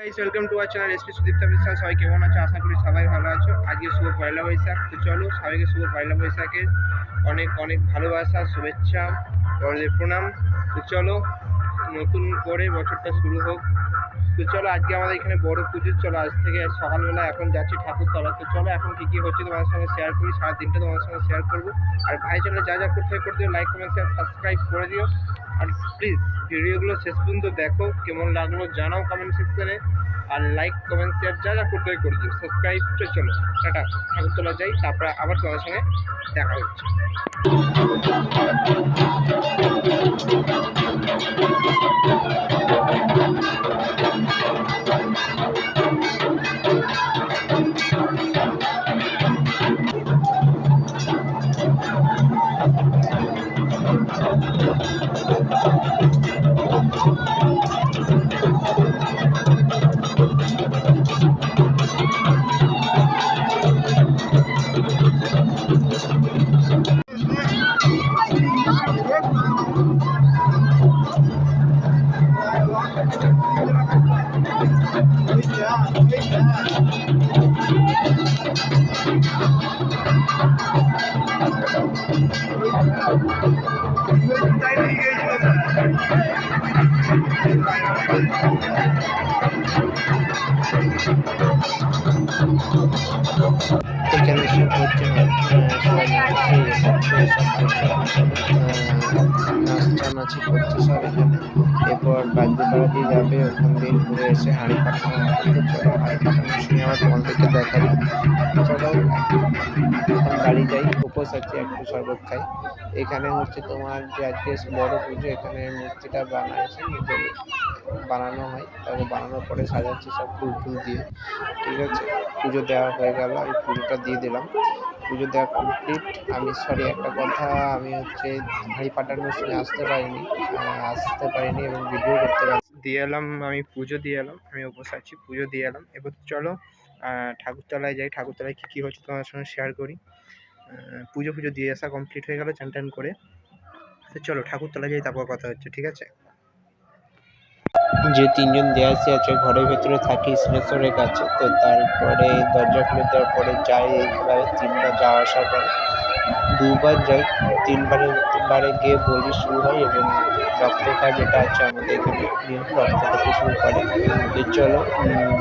Guys welcome to our channel SP Sudipta বিশ্বাস। সবাই কেমন আছো? আশা করি সবাই ভালো আছো। আজকে শুভ পয়লা বৈশাখ। তো চলো সবাইকে শুভ পয়লা বৈশাখের অনেক অনেক ভালোবাসা, শুভেচ্ছা, বড়দের প্রণাম। তো চলো নতুন করে বছরটা শুরু হোক। তো চলো আজকে আমাদের এখানে বড় পুজো। চলো আজ থেকে সকালবেলা এখন যাচ্ছি ঠাকুরতলা। তো চলো এখন কী হচ্ছে তোমাদের সঙ্গে শেয়ার করি, সারাদিনটা তোমাদের সঙ্গে শেয়ার করবো। আর ভাই চ্যানেলে যা যা করতে করে দিও, লাইক কমেন্ট শেয়ার সাবস্ক্রাইব করে দিও। আর প্লিজ ভিডিওগুলো শেষ পর্যন্ত দেখো, কেমন লাগলো জানাও কমেন্ট সেকশনে। আর লাইক কমেন্ট শেয়ার যা যা করতে করে দিও, সাবস্ক্রাইব। চলো টাটা, ঠাকুরতলা যাই, তারপরে আবার তোমাদের সঙ্গে দেখা হচ্ছে। এখানে সব হচ্ছে নাচানাচি করছে সব এখানে। এরপর বাগদিপাড়া দিয়ে যাবে, ওখান দিয়ে ঘুরে এসে হাঁড়ি পাঠানো হবে। চলো হাঁড়ি পাঠানোর সময় আবার তোমাদেরকে দেখাবো। চলো এখন বাড়ি যাই, উপোস আছে, একটু শরবত খাই। এখানে হচ্ছে তোমার যে আজকে বড় পুজো, এখানে মূর্তিটা বানাইছে, নিজের বানানো হয়, তারপর বানানোর পরে সাজাচ্ছি সব ফুল টুল দিয়ে। ঠিক আছে, পুজো দেওয়া হয়ে গেল, আমি পুজোটা দিয়ে দিলাম। পুজো দেওয়া কমপ্লিট। আমি একটা কথা, আমি হচ্ছে হাঁড়ি পাঠানোর সময় আসতে পারিনি এবং ভিডিও করতে দিয়ে এলাম। আমি পুজো দিয়ে এলাম, আমি উপোস আছি, পুজো দিয়ে এলাম। এবার চলো ঠাকুরতলায় যাই, ঠাকুরতলায় কী হচ্ছে তোমার সঙ্গে শেয়ার করি। পুজো দিয়ে আসা কমপ্লিট হয়ে গেল চান টান করে। তো চলো ঠাকুরতলায় যাই, তারপর কথা হচ্ছে। ঠিক আছে, যে তিনজন দেয়াসি আছে ঘরের ভেতরে থাকি সিনেশ্বরের কাছে। তো তারপরে দরজা খুলে দেওয়ার পরে যাই, প্রায় 3বার যাওয়া আসার পরে 2বার যাই। তিনবারে গিয়ে বলি শুরু হয় এবং রক্ত খাওয়া যেটা আছে আমাদের এখানে নিয়ম, রক্ত খেতে শুরু করে। তো চলো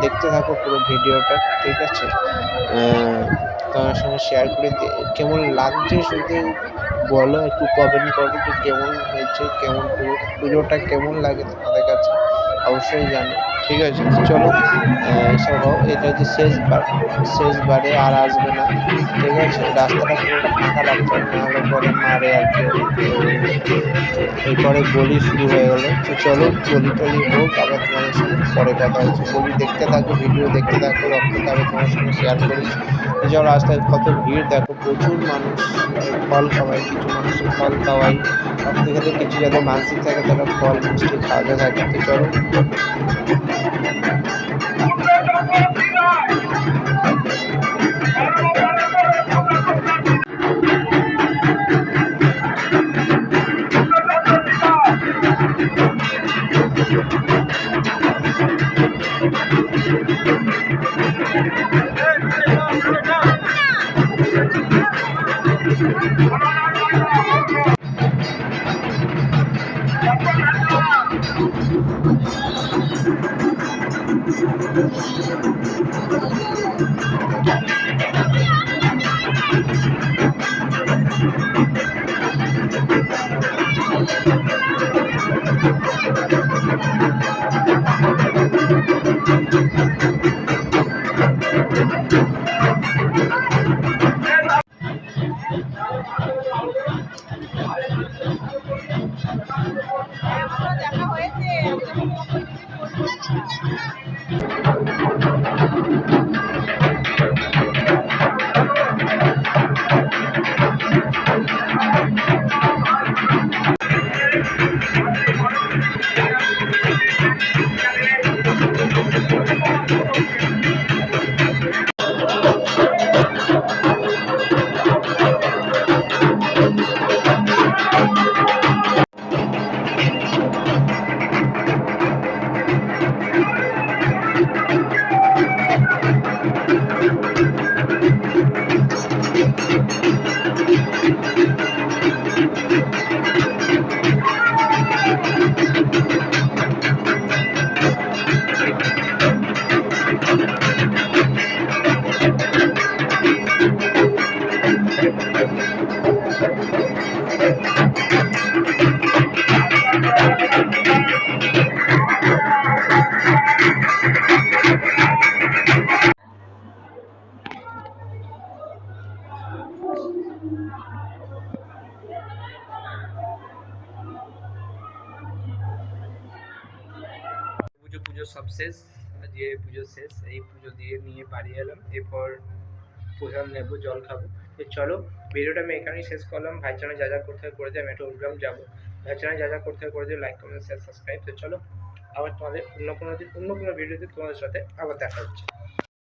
দেখতে থাকো পুরো ভিডিওটা। ঠিক আছে, তোমার সঙ্গে শেয়ার করে কেমন লাগছে শুধু বলো, একটু কমেন্ট করো যে কেমন হয়েছে, কেমন পুজোটা কেমন লাগে তোমাদের কাছে, অবশ্যই জানো। ঠিক আছে, চলো এসব এটা হচ্ছে শেষবারে আর আসবে না। ঠিক আছে, রাস্তাটা পুরোটা ফাঁকা রাখতে নাহলে পরে মারে আর কি। এরপরে বলি শুরু হয়ে গেলো। তো চলো বলি টলি হোক, আবার তোমাদের সঙ্গে পরে কথা হচ্ছে। বলি দেখতে থাকো, ভিডিও দেখতে থাকো, রক্ত খাবে তোমার সঙ্গে শেয়ার করি। এছাড়াও রাস্তায় কত ভিড় দেখো, প্রচুর মানুষ। ফল খাওয়াই, কিছু মানুষের ফল খাওয়াই, রক্ত খেতে কিছু যাদের মানসিক থাকে তারা ফল মিষ্টি খাওয়াতে থাকে। তো চলো দেখা হয়েছে। শেষ, যে পুজো শেষ, এই পুজো দিয়ে নিয়ে বাড়ি এলাম, এরপর প্রসাদ নেবো, জল খাবো। তো চলো, ভিডিওটা আমি এখানেই শেষ করলাম। ভাইচারা যা যা করতে হয় করে দিই, আমি একটা উড়গ্রাম যাবো। ভাইচারা যা যা করতে হয় করে দিই, লাইক কমেন্ট শেয়ার সাবস্ক্রাইব। তো চলো, আবার তোমাদের অন্য কোনো দিন অন্য কোনো ভিডিওতে তোমাদের সাথে আবার দেখা হচ্ছে।